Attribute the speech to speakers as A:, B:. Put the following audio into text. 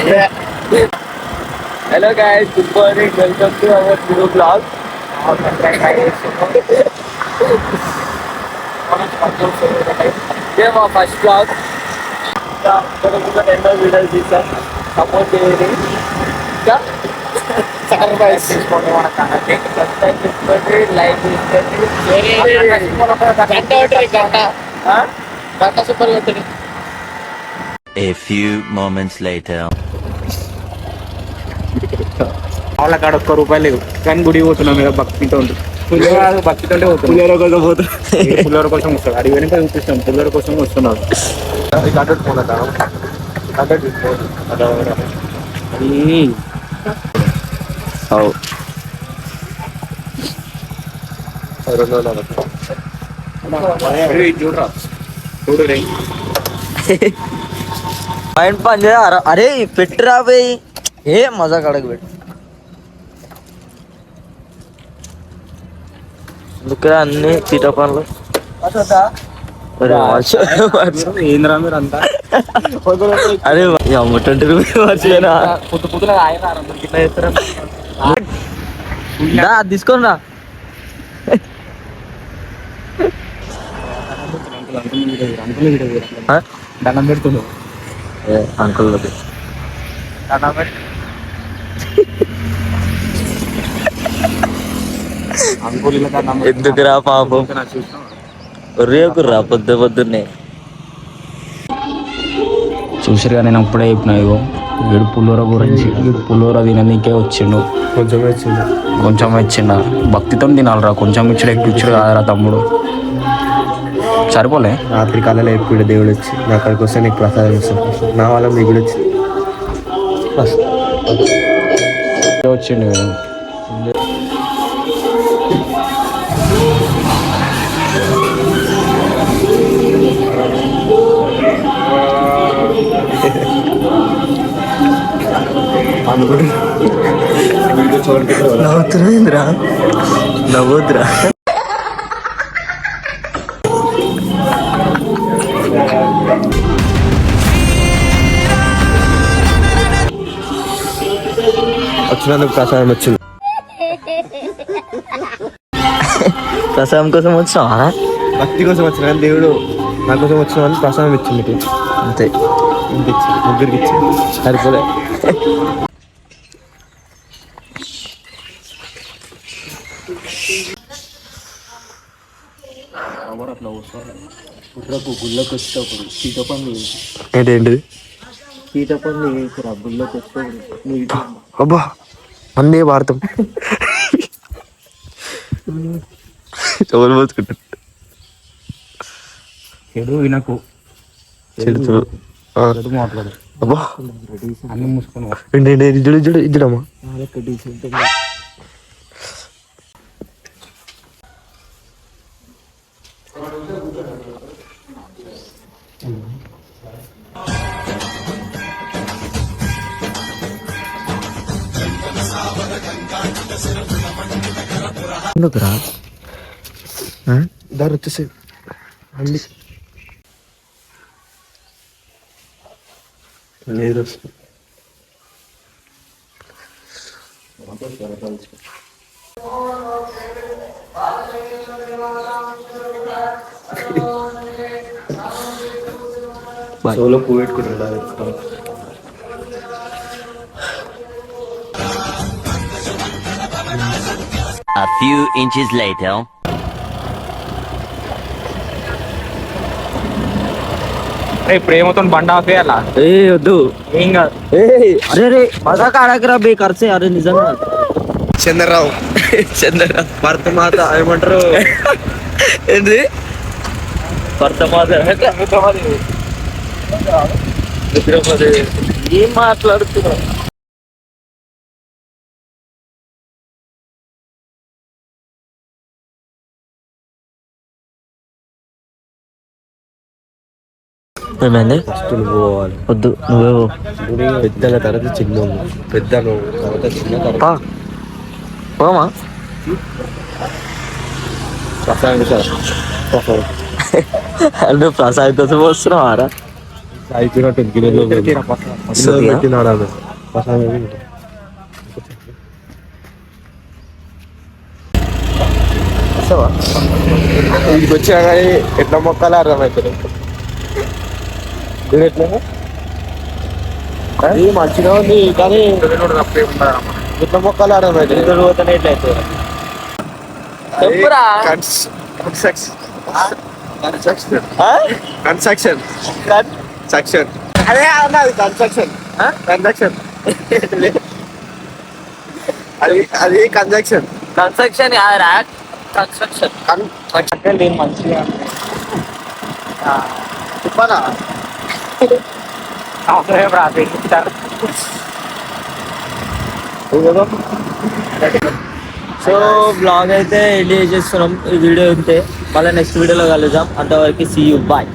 A: Hello guys, good morning. Welcome to our new vlog. Yeah, my first vlog. ఎన్నో videos తీసాం. Support చేయండి. ఇంకా subscribe చేసుకోండి మన ఛానల్ని. సబ్స్క్రైబ్ చేసుకోండి, లైక్ చేసుకోండి. గంట సూపర్ కొట్టండి.
B: A few moments later.
C: వాళ్ళ కాడ ₹1 లేవు కానీ గుడి పోతున్నాం మీద భక్తితో భక్తితో పులిహోర కోసం పోతున్నాం. పులిహోర కోసం వస్తాడు అడిగి వెనక చూపిస్తాం. పులిహోర కోసం వస్తున్నాడు. చూడరా చూడు రే
D: పని చేయరా? అరే పెట్టురా పోయి ఏ మజా కడకు పెట్టు. అందుకే అన్ని తీట పనులు.
C: ఏంద్రా మీరు అంతా
D: అరే ₹20 మర్చిపోయినా. తీసుకొని రా.
C: దండం పెడుతుండు
D: అంకుల్ ఎందుకురా పాపం రేకుర్రా పొద్దున్నే.
C: చూసారుగా నేను అప్పుడే చెప్పిన ఇగో వీడు పులిహోర గురించి. వీడు పులిహోర తిననీకే వచ్చిండు. కొంచెం ఇచ్చిండ. భక్తితో తినాలిరా. కొంచెం ఇచ్చుడు ఎక్కువ ఇచ్చుడు కాదురా తమ్ముడు. సరిపోలే.
E: రాత్రి కాలంలో ఎప్పుడు దేవుడు వచ్చి నా అక్కడికి వస్తే నీకు ప్రసాదం ఇస్తాను. నా వల్ల మీకు కూడా
C: వచ్చిండు కదా.
D: నవ్వుతురా నవ్వుద్రా.
E: వచ్చినందుకు ప్రసాదం వచ్చింది.
D: ప్రసాదం కోసం వచ్చావా?
E: భక్తి కోసం వచ్చిన కానీ దేవుడు నా కోసం వచ్చిన వాళ్ళు ప్రసాదం ఇచ్చింది.
D: అంతే.
E: ఇంత ఇచ్చింది, ముగ్గురికి ఇచ్చింది. సరిపోలే.
A: గుళ్ళకి వచ్చేటప్పుడు సీత పండ్లు
E: ఏంటేంటి
A: సీత పండ్లు వేసుకురా. గుళ్ళకి వచ్చేటప్పుడు
E: అబ్బా అన్నీ వాడతాం. ఎవరు పోసుకుంటారు
C: చెడు వినకు.
E: చెడుతురు
C: మాట్లాడు.
E: అబ్బా
C: అన్ని మూసుకొని
E: ఏంటంటే ఇద్దడమ్మా.
D: ఎందుకురా
E: దారి వచ్చేసి అన్ని లేదు. చెవులో పువ్వు పెట్టుకుంటాడు.
B: A few inches later.
C: ప్రేమతో బండ ఆపేయాలా?
D: ఏ వద్దు
C: ఏం కాదు.
D: అరే రే మజా కాడకరా బే ఖర్చే. అరే నిజంగా
E: చంద్రరావు భర్తమాత ఏమంటారు
D: ఏంటి ఏం మాట్లాడుతున్నావు? ఏమైంది?
E: ఫస్ట్ నువ్వు పోవాలి.
D: వద్దు నువ్వే
E: పెద్దల తర్వాత చిన్న పెద్ద తర్వాత చిన్న తర్వాత
D: పోమా.
E: ప్రసాదం
D: అంటే ప్రసాద్ కోసం వస్తున్నావారా?
E: అయిపోయినట్టు గిన్నెలో పెట్టినాడు ఆమె. ఇంటికి వచ్చినా కానీ ఎట్లా మొక్కలు అర్థమవుతుంది. అది మంచిగా ఉంది కానీ ఎట్లా మొక్కలు అర్థమవుతుంది.
D: చెప్పురా.
E: కన్స్ట్రక్షన్ అదే అన్నది కన్స్ట్రక్షన్ అది కన్స్ట్రక్షన్
D: కన్స్ట్రక్షన్ కాదురా, కన్స్ట్రక్షన్.
A: మంచిగా
E: చెప్పాలా
D: సో బ్లాగ్ అయితే ఎండ్ చేస్తున్నాం. ఈ వీడియో ఉంటే మళ్ళీ నెక్స్ట్ వీడియోలో కలుద్దాం. అంతవరకు సీ యూ బాయ్.